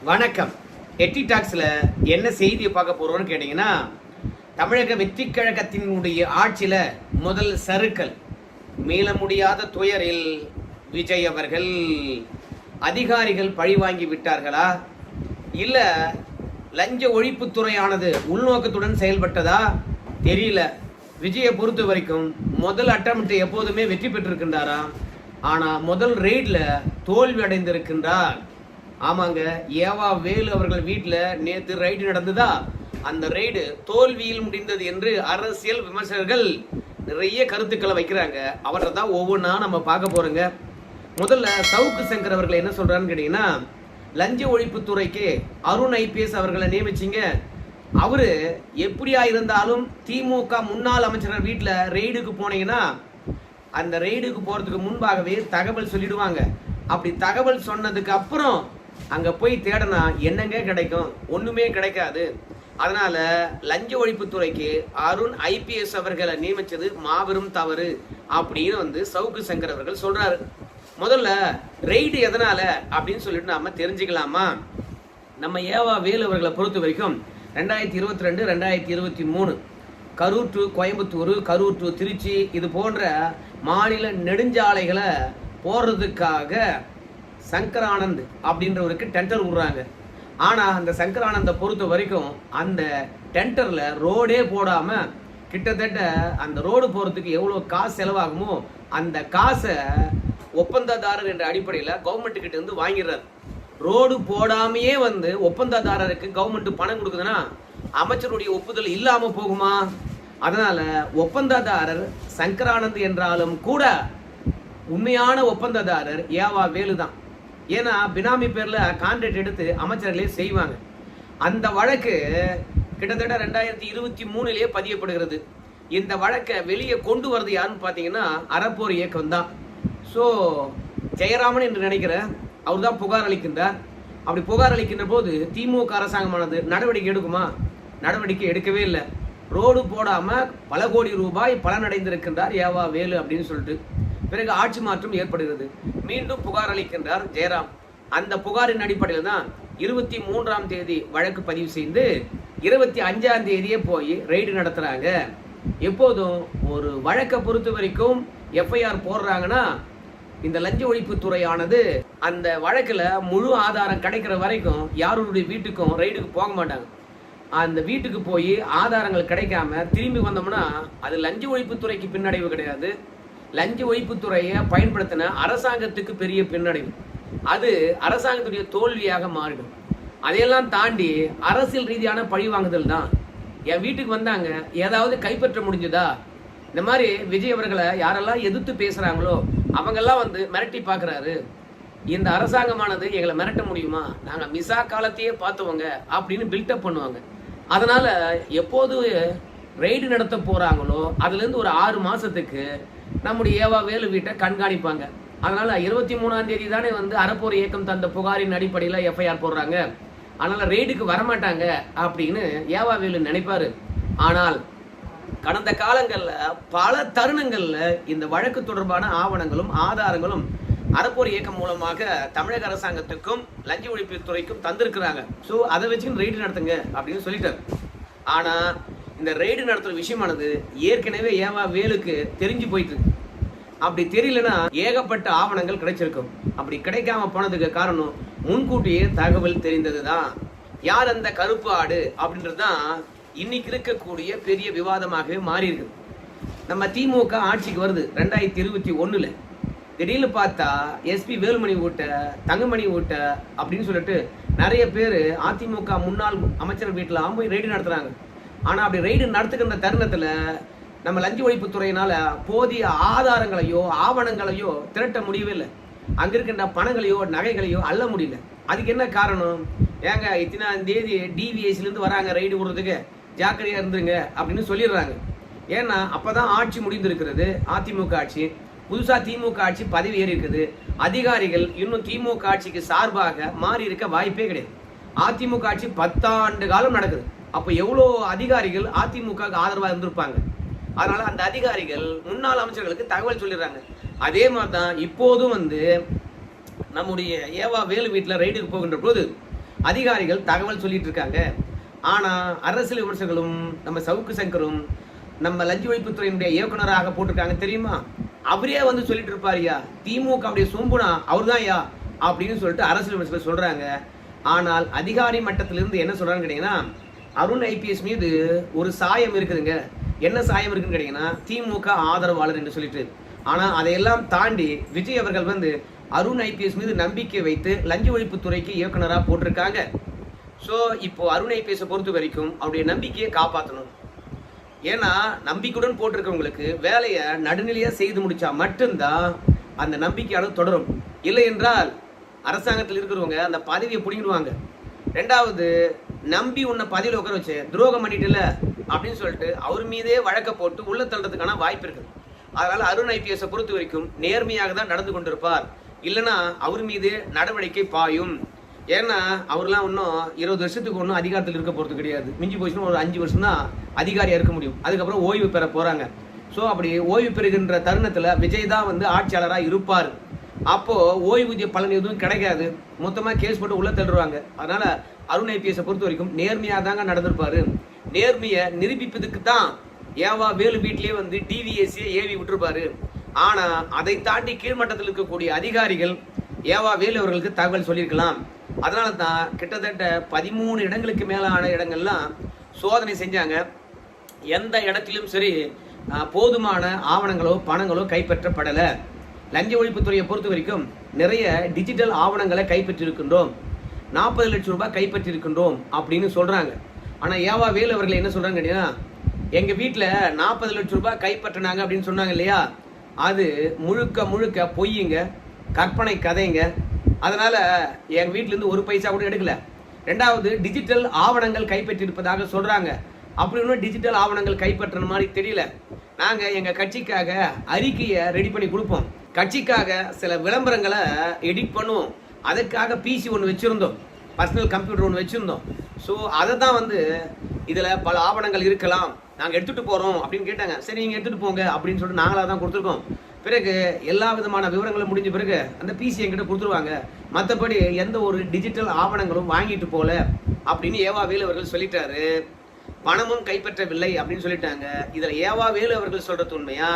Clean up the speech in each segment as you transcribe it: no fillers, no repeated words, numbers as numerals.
வணக்கம். எட்டி டாக்ஸில் என்ன செய்தியை பார்க்க போகிறோம்னு கேட்டிங்கன்னா, தமிழக வெற்றிக் கழகத்தினுடைய ஆட்சியில் முதல் சறுக்கல், மீள முடியாத துயரில் விஜய் அவர்கள். அதிகாரிகள் பழிவாங்கி விட்டார்களா, இல்லை லஞ்ச ஒழிப்புத்துறையானது உள்நோக்கத்துடன் செயல்பட்டதா தெரியல. விஜயை பொறுத்த வரைக்கும் முதல் அட்டம்ப்ட் எப்போதுமே வெற்றி பெற்றிருக்கின்றாரா, ஆனால் முதல் ரெய்டில் தோல்வி அடைந்திருக்கின்றார். ஆமாங்க, ஏவா வேலு அவர்கள் வீட்டில் நேற்று ரைடு நடந்ததா, அந்த ரைடு தோல்வியில் முடிந்தது என்று அரசியல் விமர்சகர்கள் நிறைய கருத்துக்களை வைக்கிறாங்க. அவரை தான் ஒவ்வொன்றா நம்ம பார்க்க போறோங்க. முதல்ல சவுக்கு சங்கர் அவர்கள் என்ன சொல்றான்னு கேட்டீங்கன்னா, லஞ்ச ஒழிப்புத்துறைக்கு அருண் IPS அவர்களை நியமிச்சிங்க. அவரு எப்படியா இருந்தாலும் திமுக முன்னாள் அமைச்சர் வீட்டில் ரெய்டுக்கு போனீங்கன்னா அந்த ரெய்டுக்கு போறதுக்கு முன்பாகவே தகவல் சொல்லிடுவாங்க. அப்படி தகவல் சொன்னதுக்கு அப்புறம் அங்க போய் தேடனா என்னங்க கிடைக்கும்? ஒண்ணுமே கிடைக்காது. அதனால லஞ்ச ஒழிப்புத்துறைக்கு அருண் IPS அவர்களை நியமிச்சது மாபெரும் தவறு அப்படின்னு சவுக்கு சங்கர் அவர்கள் சொல்றாரு. முதல்ல ரெய்டு எதனால அப்படின்னு சொல்லிட்டு நாம தெரிஞ்சுக்கலாமா? நம்ம ஏவா வேலு அவர்களை பொறுத்த வரைக்கும் 2022 2023 கரூர் டு கோயம்புத்தூர், கரூர் டு திருச்சி இது போன்ற மாநில நெடுஞ்சாலைகளை போடுறதுக்காக சங்கரானந்த் அப்படின்றவருக்கு டெண்டர் விடுறாங்க. ஆனால் அந்த சங்கரானந்தை பொறுத்த வரைக்கும் அந்த டெண்டரில் ரோடே போடாமல் கிட்டத்தட்ட அந்த ரோடு போகிறதுக்கு எவ்வளோ காசு செலவாகுமோ அந்த காசை ஒப்பந்ததாரர் என்ற அடிப்படையில் கவர்மெண்ட் கிட்ட இருந்து வாங்கிடுறாரு. ரோடு போடாமையே ஒப்பந்ததாரருக்கு கவர்மெண்ட் பணம் கொடுக்குதுன்னா அமைச்சருடைய ஒப்புதல் இல்லாமல் போகுமா? அதனால ஒப்பந்ததாரர் சங்கரானந்த் என்றாலும் கூட உண்மையான ஒப்பந்ததாரர் ஏவா வேலு தான். ஏன்னா பினாமி பேர்ல கான்ட்ராக்ட் எடுத்து அமைச்சர்களே செய்வாங்க. அந்த வழக்கு கிட்டத்தட்ட 2023 பதியப்படுகிறது. இந்த வழக்கை வெளியே கொண்டு வரது யாருன்னு பார்த்தீங்கன்னா அறப்போர் இயக்கம் தான். ஸோ ஜெயராமன் என்று நினைக்கிறேன், அவர் தான் புகார் அளிக்கின்றார். அப்படி புகார் அளிக்கின்ற போது திமுக அரசாங்கமானது நடவடிக்கை எடுக்குமா? நடவடிக்கை எடுக்கவே இல்லை. ரோடு போடாம பல கோடி ரூபாய் பலனடைந்திருக்கின்றார் ஏவா வேலு அப்படின்னு சொல்லிட்டு. பிறகு ஆட்சி மாற்றம் ஏற்படுகிறது. மீண்டும் புகார் அளிக்கின்றார் ஜெயராம். அந்த புகாரின் அடிப்படையில் தான் 23ஆம் தேதி வழக்கு பதிவு செய்து 25ஆம் தேதியே போய் ரெய்டு நடத்துறாங்க. எப்போதும் ஒரு வழக்கை பொறுத்த வரைக்கும் FIR போடுறாங்கன்னா இந்த லஞ்ச ஒழிப்பு துறையானது அந்த வழக்குல முழு ஆதாரம் கிடைக்கிற வரைக்கும் யாருடைய வீட்டுக்கும் ரெய்டுக்கு போக மாட்டாங்க. அந்த வீட்டுக்கு போய் ஆதாரங்கள் கிடைக்காம திரும்பி வந்தோம்னா அது லஞ்ச ஒழிப்புத்துறைக்கு பின்னடைவு கிடையாது, லஞ்ச ஒழிப்புத்துறையை பயன்படுத்தின அரசாங்கத்துக்கு பெரிய பின்னடைவு. அது அரசாங்கத்துடைய தோல்வியாக மாறிடும். அதையெல்லாம் தாண்டி அரசியல் ரீதியான பழிவாங்குதல் தான். என் வீட்டுக்கு வந்தாங்க, ஏதாவது கைப்பற்ற முடிஞ்சதா? இந்த மாதிரி விஜய் அவர்களை யாரெல்லாம் எதிர்த்து பேசுறாங்களோ அவங்கெல்லாம் மிரட்டி பார்க்குறாரு. இந்த அரசாங்கமானது எங்களை மிரட்ட முடியுமா? நாங்கள் மிசா காலத்தையே பார்த்தவங்க அப்படின்னு பில்டப் பண்ணுவாங்க. அதனால எப்போது ரெய்டு நடத்த போறாங்களோ அதுலேருந்து ஒரு 6 மாசத்துக்கு நம்முடைய ஏவா வேலு வீட்டை கண்காணிப்பாங்க. அதனால 23ஆம் தேதி தானே அறப்போர் இயக்கம் தந்த புகாரின் அடிப்படையில் FIR போடுறாங்க. அதனால ரெய்டுக்கு வரமாட்டாங்க அப்படின்னு ஏவா வேலு நினைப்பாரு. ஆனால் கடந்த காலங்களில் பல தருணங்கள்ல இந்த வழக்கு தொடர்பான ஆவணங்களும் ஆதாரங்களும் அறப்போர் இயக்கம் மூலமாக தமிழக அரசாங்கத்துக்கும் லஞ்ச ஒழிப்புத்துறைக்கும் தந்திருக்கிறாங்க. ஸோ அதை வச்சு ரெய்டு நடத்துங்க அப்படின்னு சொல்லிட்டாரு. ஆனா இந்த ரெய்டு நடத்துற விஷயமானது ஏற்கனவே ஏவா வேலுக்கு தெரிஞ்சு போயிட்டு. அப்படி தெரியலன்னா ஏகப்பட்ட ஆவணங்கள் கிடைச்சிருக்கும். அப்படி கிடைக்காம போனதுக்கு காரணம் முன்கூட்டியே தகவல் தெரிந்ததுதான். யார் அந்த கருப்பு ஆடு அப்படின்றது தான் இன்னைக்கு இருக்கக்கூடிய பெரிய விவாதமாகவே மாறி இருக்கு. நம்ம திமுக ஆட்சிக்கு வருது 2021. திடீர்னு பார்த்தா SP வேலுமணி ஊட்ட, தங்கமணி ஊட்ட அப்படின்னு சொல்லிட்டு நிறைய பேர் அதிமுக முன்னாள் அமைச்சர் வீட்டில் போய் ரெய்டு நடத்துறாங்க. ஆனால் அப்படி ரெய்டு நடத்துக்கின்ற தருணத்தில் நம்ம லஞ்ச ஒழிப்புத்துறையினால போதிய ஆதாரங்களையோ ஆவணங்களையோ திரட்ட முடியவே இல்லை. அங்கே இருக்கின்ற பணங்களையோ நகைகளையோ அள்ள முடியல. அதுக்கு என்ன காரணம்? ஏங்க இத்தனாம் தேதி DVSலேருந்து வராங்க ரெய்டு விடுறதுக்கு, ஜாக்கிரதையாக இருந்துருங்க அப்படின்னு சொல்லிடுறாங்க. ஏன்னா அப்போதான் ஆட்சி முடிந்திருக்கிறது. அதிமுக ஆட்சி புதுசாக திமுக ஆட்சி பதவி ஏறி இருக்குது. அதிகாரிகள் இன்னும் திமுக ஆட்சிக்கு சார்பாக மாறி இருக்க வாய்ப்பே கிடையாது. அதிமுக ஆட்சி 10 ஆண்டு காலம் நடக்குது. அப்போ எவ்வளோ அதிகாரிகள் அதிமுக ஆதரவாக இருந்திருப்பாங்க. அதனால அந்த அதிகாரிகள் முன்னாள் அமைச்சர்களுக்கு தகவல் சொல்லிடுறாங்க. அதே மாதிரி தான் இப்போதும் நம்முடைய ஏவா வேலு வீட்டில் ரைடுக்கு போகின்ற போது அதிகாரிகள் தகவல் சொல்லிட்டு இருக்காங்க. ஆனா அரசியல் விமர்சகர்களும் நம்ம சவுக்கு சங்கரும் நம்ம லஞ்ச ஒழிப்புத்துறையினுடைய இயக்குனராக போட்டிருக்காங்க தெரியுமா, அவரே வந்து சொல்லிட்டு இருப்பாருயா, திமுக அப்படியே சோம்புனா அவர்தான் யா அப்படின்னு சொல்லிட்டு அரசியல் விமர்சகர்கள் சொல்றாங்க. ஆனால் அதிகாரி மட்டத்திலிருந்து என்ன சொல்றாங்கன்னு கேட்டீங்கன்னா, அருண் ஐபிஎஸ் மீது ஒரு சாயம் இருக்குதுங்க. என்ன சாயம் இருக்குன்னு கேட்டீங்கன்னா, திமுக ஆதரவாளர் என்று சொல்லிட்டு. ஆனா அதையெல்லாம் தாண்டி விஜய் அவர்கள் வந்து அருண் ஐபிஎஸ் மீது நம்பிக்கை வைத்து லஞ்ச ஒழிப்புத்துறைக்கு இயக்குனராக போட்டிருக்காங்க. ஸோ இப்போ அருண் ஐபிஎஸ் பொறுத்த வரைக்கும் அவருடைய நம்பிக்கையை காப்பாற்றணும். ஏன்னா நம்பிக்கையுடன் போட்டிருக்கவங்களுக்கு வேலையை நடுநிலையா செய்து முடிச்சா மட்டும்தான் அந்த நம்பிக்கையானது தொடரும். இல்லை என்றால் அரசாங்கத்தில் இருக்கிறவங்க அந்த பதவியை பிடிங்கிடுவாங்க. ரெண்டாவது, நம்பி உன்னை பதவியில் உட்கார வச்சு துரோகம் பண்ணிட்டுல அப்படின்னு சொல்லிட்டு அவர் மீதே வழக்க போட்டு உள்ள தள்ளுறதுக்கான வாய்ப்பு இருக்குது. அதனால அருண் ஐபிஎஸ் பொறுத்த வரைக்கும் நேர்மையாக தான் நடந்து கொண்டிருப்பார். இல்லைன்னா அவர் மீது நடவடிக்கை பாயும். ஏன்னா அவர்லாம் இன்னும் 20 வருஷத்துக்கு ஒன்றும் அதிகாரத்தில் இருக்க போகிறது கிடையாது. மிஞ்சி போச்சுன்னா ஒரு 5 வருஷம் தான் அதிகாரியாக இருக்க முடியும். அதுக்கப்புறம் ஓய்வு பெற போகிறாங்க. ஸோ அப்படி ஓய்வு பெறுகின்ற தருணத்தில் விஜய் தான் வந்து ஆட்சியாளராக இருப்பார். அப்போது ஓய்வூதிய பலன் எதுவும் கிடைக்காது, மொத்தமாக கேஸ் போட்டு உள்ள தள்ளுவாங்க. அதனால அருண் ஐபிஎஸ் பொறுத்த வரைக்கும் நேர்மையாக தாங்க நடந்திருப்பாரு. நேர்மையை நிரூபிப்பதுக்கு தான் ஏவா வேலு வீட்டிலேயே வந்து டிவிஎஸ்சியை ஏவி விட்டுருப்பாரு. ஆனால் அதை தாண்டி கீழ்மட்டத்தில் இருக்கக்கூடிய அதிகாரிகள் ஏவா வேலு அவர்களுக்கு தகவல் சொல்லியிருக்கலாம். அதனால தான் கிட்டத்தட்ட 13 இடங்களுக்கு மேலான இடங்கள்லாம் சோதனை செஞ்சாங்க. எந்த இடத்திலும் சரி போதுமான ஆவணங்களோ பணங்களோ கைப்பற்றப்படலை. லஞ்ச ஒழிப்புத்துறையை பொறுத்த வரைக்கும் நிறைய டிஜிட்டல் ஆவணங்களை கைப்பற்றியிருக்கின்றோம், 40 லட்சம் ரூபாய் கைப்பற்றியிருக்கின்றோம் அப்படின்னு சொல்றாங்க. ஆனால் ஏவா வேலு அவர்கள் என்ன சொல்றாங்க கேட்டீங்கன்னா, எங்க வீட்டில் 40 லட்சம் ரூபாய் கைப்பற்றினாங்க அப்படின்னு சொன்னாங்க இல்லையா, அது முழுக்க முழுக்க பொய்யுங்க, கற்பனை கதைங்க. அதனால எங்க வீட்டிலேருந்து ஒரு பைசா கூட எடுக்கல. ரெண்டாவது, டிஜிட்டல் ஆவணங்கள் கைப்பற்றியிருப்பதாக சொல்றாங்க. அப்படி ஒன்றும் டிஜிட்டல் ஆவணங்கள் கைப்பற்றின மாதிரி தெரியல. நாங்கள் எங்கள் கட்சிக்காக அறிக்கையை ரெடி பண்ணி கொடுப்போம், கட்சிக்காக சில விளம்பரங்களை எடிட் பண்ணுவோம், அதுக்காக பிசி ஒன்று வச்சுருந்தோம், பர்சனல் கம்ப்யூட்டர் ஒன்று வச்சுருந்தோம். ஸோ அதை தான் வந்து இதில் பல ஆவணங்கள் இருக்கலாம், நாங்கள் எடுத்துகிட்டு போகிறோம் அப்படின்னு கேட்டாங்க. சரி நீங்கள் எடுத்துகிட்டு போங்க அப்படின்னு சொல்லிட்டு நாங்களாக தான் கொடுத்துருக்கோம். பிறகு எல்லா விதமான விவரங்களும் முடிஞ்ச பிறகு அந்த பிசி என்கிட்ட கொடுத்துருவாங்க. மற்றபடி எந்த ஒரு டிஜிட்டல் ஆவணங்களும் வாங்கிட்டு போகல அப்படின்னு ஏவா வேலு அவர்கள் சொல்லிட்டாரு. பணமும் கைப்பற்றவில்லை அப்படின்னு சொல்லிட்டாங்க. இதில் ஏவா வேலு அவர்கள் சொல்றது உண்மையா,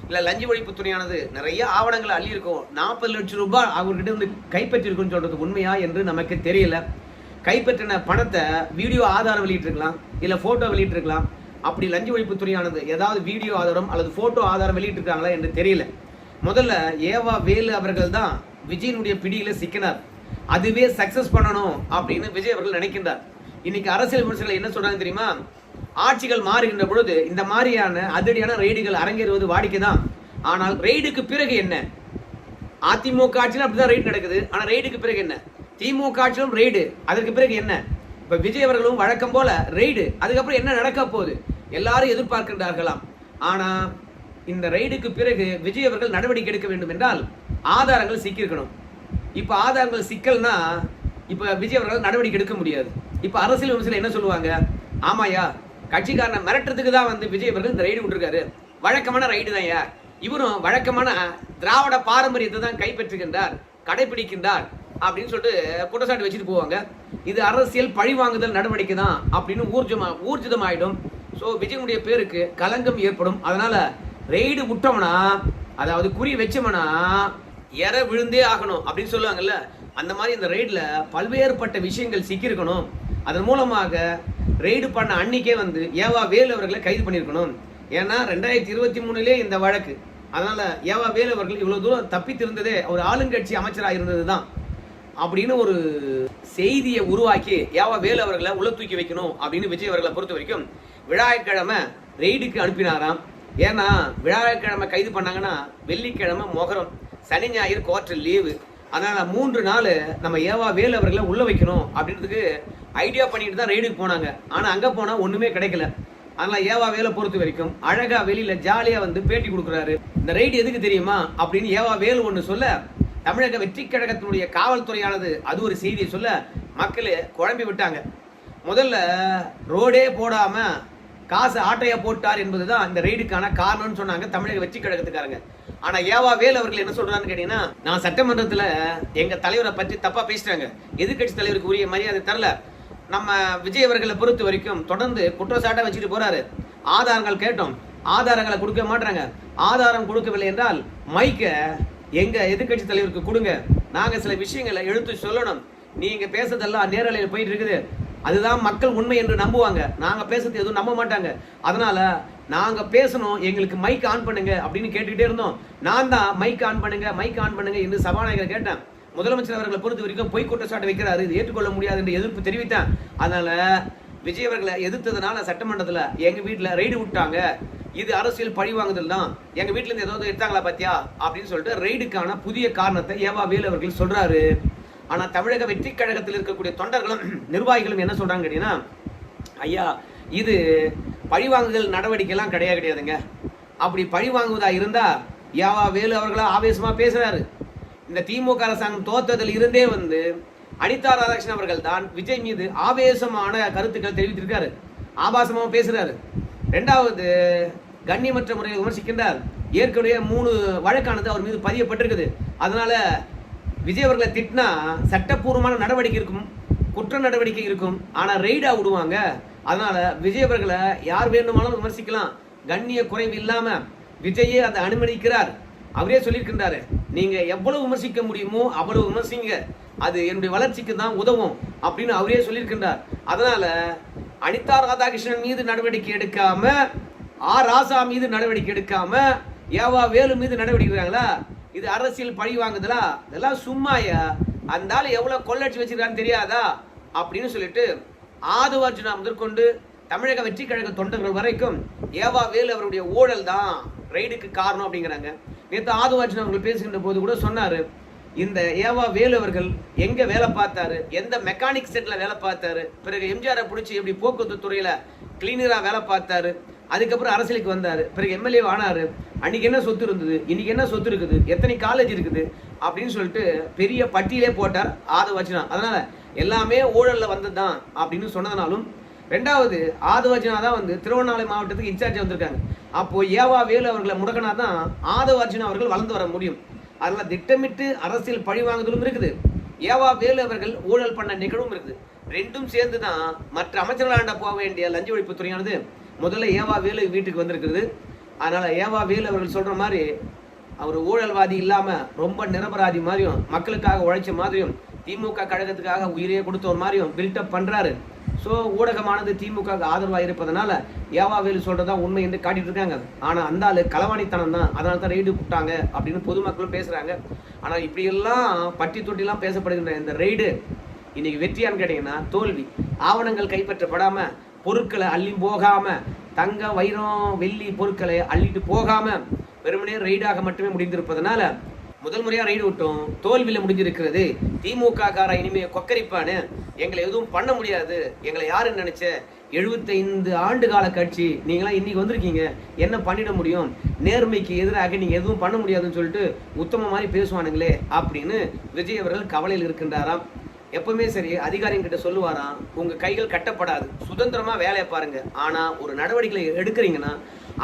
இல்லை லஞ்ச ஒழிப்புத்துறையானது நிறைய ஆவணங்களை அள்ளியிருக்கோம், 40 லட்சம் ரூபாய் அவர்கிட்ட வந்து கைப்பற்றிருக்குன்னு சொல்றது உண்மையா என்று நமக்கு தெரியல. கைப்பற்றின பணத்தை வீடியோ ஆதாரம் வெளியிட்டிருக்கலாம், இல்லை ஃபோட்டோ வெளியிட்டிருக்கலாம். அப்படி லஞ்ச ஒழிப்புத்துறையானது ஏதாவது வீடியோ ஆதாரம் அல்லது ஃபோட்டோ ஆதாரம் வெளியிட்டிருக்காங்களா என்று தெரியல. முதல்ல ஏவா வேலு அவர்கள் தான் விஜயனுடைய பிடியில் சிக்கினார். அதுவே சக்சஸ் பண்ணணும் அப்படின்னு விஜய் அவர்கள் நினைக்கின்றார். இன்னைக்கு அரசியல் விமர்சகர்கள் என்ன சொல்றாங்க தெரியுமா, ஆட்சிகள் மாறுகின்ற பொழுது இந்த மாதிரியான அதிரடியான ரெய்டுகள் அரங்கேறுவது வாடிக்கை தான். ஆனால் ரெய்டுக்கு பிறகு என்ன? அதிமுக ஆட்சியில் அப்படிதான் ரெய்டு நடக்குது. ஆனால் ரெய்டுக்கு பிறகு என்ன? திமுக ஆட்சியிலும் ரெய்டு, அதற்கு பிறகு என்ன? இப்ப விஜய் அவர்களும் வழக்கம் போல ரெய்டு, அதுக்கப்புறம் என்ன நடக்க போகுது எல்லாரும் எதிர்பார்க்கின்றார்களாம். ஆனா இந்த ரெய்டுக்கு பிறகு விஜய் அவர்கள் நடவடிக்கை எடுக்க வேண்டும் என்றால் ஆதாரங்கள் சிக்கியிருக்கணும். இப்ப ஆதாரங்கள் சிக்கல்னா இப்ப விஜய் அவர்கள் நடவடிக்கை எடுக்க முடியாது. இப்ப அரசியல் விமர்சனம் என்ன சொல்லுவாங்க, ஆமாயா கட்சிக்காரனை மிரட்டுறதுக்கு தான் வந்து விஜய் அவர்கள் இந்த ரைடு விட்டுருக்காரு, வழக்கமான ரைடு தான் யா, இவரும் வழக்கமான திராவிட பாரம்பரியத்தை தான் கைப்பற்றுகின்றார், கடைபிடிக்கின்றார் அப்படின்னு சொல்லிட்டு குற்றச்சாட்டு வச்சுட்டு போவாங்க. இது அரசியல் பழிவாங்குதல் நடவடிக்கை தான் அப்படின்னு ஊர்ஜிதமாயிடும். ஸோ விஜயனுடைய பேருக்கு களங்கம் ஏற்படும். அதனால ரெய்டு விட்டோம்னா, அதாவது குறி வச்சோம்னா எற விழுந்தே ஆகணும் அப்படின்னு சொல்லுவாங்கல்ல, அந்த மாதிரி இந்த ரெய்டில் பல்வேறுபட்ட விஷயங்கள் சிக்கியிருக்கணும். அதன் மூலமாக ரெய்டு பண்ண அன்னைக்கே வந்து ஏவா வேலு அவர்களை கைது பண்ணியிருக்கணும். ஏன்னா 2023 இந்த வழக்கு. அதனால ஏவா வேலு அவர்கள் இவ்வளவு தூரம் தப்பித்திருந்ததே ஒரு ஆளுங்கட்சி அமைச்சராக இருந்தது தான் அப்படின்னு ஒரு செய்தியை உருவாக்கி ஏவா வேலு அவர்களை உள்ள தூக்கி வைக்கணும் அப்படின்னு விஜய் அவர்களை பொறுத்த வரைக்கும் விழாக்கிழமை ரெய்டுக்கு அனுப்பினாராம். ஏன்னா விழாக்கிழமை கைது பண்ணாங்கன்னா வெள்ளிக்கிழமை மொகரம், சனி ஞாயிறு குவார்டர் லீவு. அதனால 3 நாள் நம்ம ஏவா வேலு அவர்களை உள்ள வைக்கணும் அப்படின்றதுக்கு ஐடியா பண்ணிட்டு தான் ரெய்டுக்கு போனாங்க. ஆனா அங்க போனா ஒண்ணுமே கிடைக்கல. அதனால ஏவா வேலை பொறுத்த வரைக்கும் அழகா வெளியில ஜாலியா வந்து பேட்டி கொடுக்குறாரு. இந்த ரெய்டு எதுக்கு தெரியுமா அப்படின்னு ஏவா வேலு ஒண்ணு சொல்ல, தமிழக வெற்றி கழகத்தினுடைய காவல்துறையானது அது ஒரு செய்தியை சொல்ல மக்களே குழம்பி விட்டாங்க. முதல்ல ரோடே போடாம காசு ஆட்டையா போட்டார் என்பதுதான் இந்த ரெய்டுக்கான காரணம்னு சொன்னாங்க தமிழக வெற்றி கழகத்துக்காரங்க. ஆனா ஏவா வேலு அவர்கள் என்ன சொல்றான்னு கேட்டீங்கன்னா, நான் சட்டமன்றத்துல எங்க தலைவரை பற்றி தப்பா பேசிட்டாங்க, எதிர்கட்சி தலைவருக்கு உரிய மரியாதை தரல. நம்ம விஜய் அவர்களை பொறுத்த வரைக்கும் தொடர்ந்து குற்றச்சாட்டை வச்சுட்டு போறாரு. ஆதாரங்கள் கேட்டோம், ஆதாரங்களை கொடுக்க மாட்டாங்க. ஆதாரம் கொடுக்கவில்லை என்றால் மைக்க எங்க எதிர்கட்சி தலைவருக்கு கொடுங்க, நாங்க சில விஷயங்களை எடுத்து சொல்லணும். நீங்க பேசுறதெல்லாம் நேரலையில் போயிட்டு இருக்குது, அதுதான் மக்கள் உண்மை என்று நம்புவாங்க. நாங்க பேசுறது எதுவும் நம்ப மாட்டாங்க. அதனால நாங்க பேசணும், எங்களுக்கு மைக் ஆன் பண்ணுங்க அப்படின்னு கேட்டுக்கிட்டே இருந்தோம். நான் தான் மைக் ஆன் பண்ணுங்க என்று சபாநாயகர் கேட்டேன். முதலமைச்சர் அவர்களை பொறுத்த வரைக்கும் பொய் குற்றச்சாட்டு வைக்கிறாரு, இது ஏற்றுக்கொள்ள முடியாது என்று எதிர்ப்பு தெரிவித்தேன். அதனால விஜய் அவர்களை எதிர்த்ததுனால சட்டமன்றத்தில் எங்க வீட்டுல ரெய்டு விட்டாங்க, இது அரசியல் பழிவாங்குதல் தான், எங்க வீட்டுல இருந்து ஏதாவது எடுத்தாங்களா பாத்தியா அப்படின்னு சொல்லிட்டு ரெய்டுக்கான புதிய காரணத்தை ஏவா வேலு அவர்கள் சொல்றாரு. ஆனா தமிழக வெற்றி கழகத்தில் இருக்கக்கூடிய தொண்டர்களும் நிர்வாகிகளும் என்ன சொல்றாங்க கேட்டீங்கன்னா, ஐயா இது பழிவாங்குதல் நடவடிக்கை எல்லாம் கிடையாதுங்க. அப்படி பழிவாங்குவதா இருந்தா ஏவா வேலு அவர்களா ஆவேசமா பேசுறாரு. இந்த திமுக அரசாங்கம் தோற்றதில் இருந்தே அனிதா ராதாகிருஷ்ணன் அவர்கள் தான் விஜய் மீது ஆவேசமான கருத்துக்கள் தெரிவித்திருக்காரு, ஆபாசமாக பேசுறாரு. இரண்டாவது, கண்ணியமற்ற முறையில் விமர்சிக்கின்றார். ஏற்கனவே 3 வழக்கானது அவர் மீது பதியப்பட்டிருக்குது. அதனால விஜய் அவர்களை திட்டினா சட்டப்பூர்வமான நடவடிக்கை இருக்கும், குற்ற நடவடிக்கை இருக்கும், ஆனா ரெய்டா விடுவாங்க. அதனால விஜய் அவர்களை யார் வேண்டுமானாலும் விமர்சிக்கலாம், கண்ணிய குறைவு இல்லாம விஜயே அதை அனுமதிக்கிறார். அவரே சொல்லியிருக்கின்றாரு, நீங்க எவ்வளவு விமர்சிக்க முடியுமோ அவ்வளவு விமர்சிங்க, அது என்னுடைய வளர்ச்சிக்கு தான் உதவும் அப்படின்னு அவரே சொல்லியிருக்கின்றார். அதனால அனிதா ராதாகிருஷ்ணன் மீது நடவடிக்கை எடுக்காம, ராசா மீது நடவடிக்கை எடுக்காம ஏவா வேலு மீது நடவடிக்கை எடுக்கிறாங்களா, இது அரசியல் பழி வாங்குதலா, இதெல்லாம் சும்மாயா, அந்த ஆள் எவ்வளவு கொள்ளடிச்சு வச்சிருக்கான்னு தெரியாதா அப்படின்னு சொல்லிட்டு ஆதவர்ஜுனா முதற்கொண்டு தமிழக வெற்றி கழக தொண்டர்கள் வரைக்கும் ஏவா வேலு அவருடைய ஊழல் தான் ரைடுக்கு காரணம் அப்படிங்கிறாங்க. நேற்று ஆதவர்ஜுனா அவர்கள் பேசுகின்ற போது கூட சொன்னாரு, இந்த ஏவா வேலு அவர்கள் எங்க வேலை பார்த்தாரு, எந்த மெக்கானிக் செட்ல வேலை பார்த்தாரு, பிறகு எம்ஜிஆரை பிடிச்சி எப்படி போக்குவரத்து துறையில கிளீனரா வேலை பார்த்தாரு, அதுக்கப்புறம் அரசியலுக்கு வந்தாரு, பிறகு எம்எல்ஏ ஆனாரு, அன்னைக்கு என்ன சொத்து இருந்தது, இன்னைக்கு என்ன சொத்து இருக்குது, எத்தனை காலேஜ் இருக்குது அப்படின்னு சொல்லிட்டு பெரிய பட்டியலே போட்டார் ஆதவர்ஜுனா. அதனால எல்லாமே ஊழல்ல வந்ததுதான் அப்படின்னு சொன்னதுனாலும், ரெண்டாவது ஆதவர்ஜுனா தான் திருவண்ணாமலை மாவட்டத்துக்கு இன்சார்ஜ் வந்திருக்காங்க. அப்போ ஏவா வேலு அவர்களை முடக்கினா தான் ஆதவர்ஜுனா அவர்கள் வளர்ந்து வர முடியும். அதனால திட்டமிட்டு அரசியல் பழிவாங்குதலும் இருக்குது, ஏவா வேலு அவர்கள் ஊழல் பண்ண நிகழ்வும் இருக்குது. ரெண்டும் சேர்ந்து தான் மற்ற அமைச்சர்களாண்ட போக வேண்டிய லஞ்ச ஒழிப்பு துறையானது முதல்ல ஏவா வேலு வீட்டுக்கு வந்திருக்கிறது. அதனால ஏவா வேலு அவர்கள் சொல்ற மாதிரி அவர் ஊழல்வாதி இல்லாம ரொம்ப நிரபராதி மாதிரியும், மக்களுக்காக உழைச்ச மாதிரியும், திமுக கழகத்துக்காக உயிரையே கொடுத்த ஒரு மாதிரியும் பில்டப் பண்றாரு. ஸோ ஊடகமானது திமுக ஆதரவாக இருப்பதனால ஏவா வேலு சொல்றதா உண்மை என்று காட்டிட்டு இருக்காங்க. ஆனா அந்த ஆளு களவாணித்தனம் தான், அதனால தான் ரெய்டு கூப்பிட்டாங்க அப்படின்னு பொதுமக்களும் பேசுறாங்க. ஆனா இப்படியெல்லாம் பட்டி தொட்டிலாம் பேசப்படுகின்ற இந்த ரெய்டு இன்னைக்கு வெற்றியான்னு கேட்டீங்கன்னா தோல்வி. ஆவணங்கள் கைப்பற்றப்படாம, பொருட்களை அள்ளி போகாம, தங்க வைரம் வெள்ளி பொருட்களை அள்ளிட்டு போகாம வெறுமனே ரெய்டாக மட்டுமே முடிந்திருப்பதனால முதல் முறையா ரெய்டு விட்டோம், தோல்வியில முடிஞ்சிருக்கிறது. திமுக கார இனிமே கொக்கரிப்பானு, எங்களை எதுவும் பண்ண முடியாது, எங்களை யாருன்னு நினைச்ச 75 ஆண்டு கால கட்சி நீங்களாம் இன்னைக்கு வந்திருக்கீங்க, என்ன பண்ணிட முடியும், நேர்மைக்கு எதிராக நீங்க எதுவும் பண்ண முடியாதுன்னு சொல்லிட்டு உத்தம மாதிரி பேசுவானுங்களே அப்படின்னு விஜய் அவர்கள் கவலையில் இருக்கின்றாராம். எப்பவுமே சரி, அதிகாரிகிட்ட சொல்லுவாராம், உங்க கைகள் கட்டப்படாது, சுதந்திரமா வேலையை பாருங்க, ஆனா ஒரு நடவடிக்கை எடுக்கிறீங்கன்னா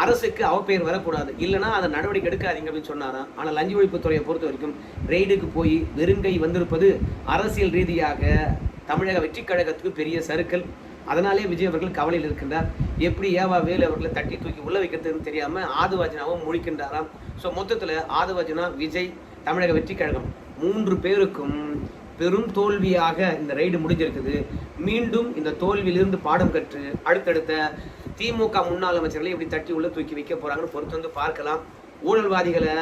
அரசுக்கு அவப்பெயர் வரக்கூடாது, இல்லைன்னா அதை நடவடிக்கை எடுக்காதீங்க அப்படின்னு சொன்னாராம். ஆனால் லஞ்ச ஒழிப்புத்துறையை பொறுத்த வரைக்கும் ரெய்டுக்கு போய் வெறுங்கை வந்திருப்பது அரசியல் ரீதியாக தமிழக வெற்றி கழகத்துக்கு பெரிய சறுக்கல். அதனாலே விஜய் அவர்கள் கவலையில் இருக்கின்றார். எப்படி ஏவா வேலு அவர்களை தட்டி தூக்கி உள்ள வைக்கிறதுன்னு தெரியாம ஆதவர்ஜுனாவும் முழிக்கின்றாராம். ஸோ மொத்தத்தில் ஆதவர்ஜுனா, விஜய், தமிழக வெற்றி கழகம் 3 பேருக்கும் பெரும் தோல்வியாக இந்த ரெய்டு முடிஞ்சிருக்குது. மீண்டும் இந்த தோல்வியிலிருந்து பாடம் கற்று அடுத்தடுத்த திமுக முன்னாள் அமைச்சர்களை எப்படி தட்டி உள்ள தூக்கி வைக்க போறாங்கன்னு பொறுத்து பார்க்கலாம். ஊழல்வாதிகளை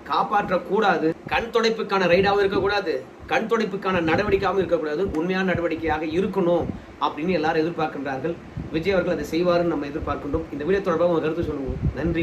காப்பாற்றக்கூடாது, கண் துடைப்புக்கான ரைடாகவும் இருக்கக்கூடாது, கண் துடைப்புக்கான நடவடிக்கையாகவும் இருக்கக்கூடாது, உண்மையான நடவடிக்கையாக இருக்கணும் அப்படின்னு எல்லாரும் எதிர்பார்க்கின்றார்கள். விஜய் அவர்கள் அதை செய்வாருன்னு நம்ம எதிர்பார்க்கின்றோம். இந்த வீடியோ தொடர்பாக உங்க கருத்து சொல்லுவோம். நன்றி.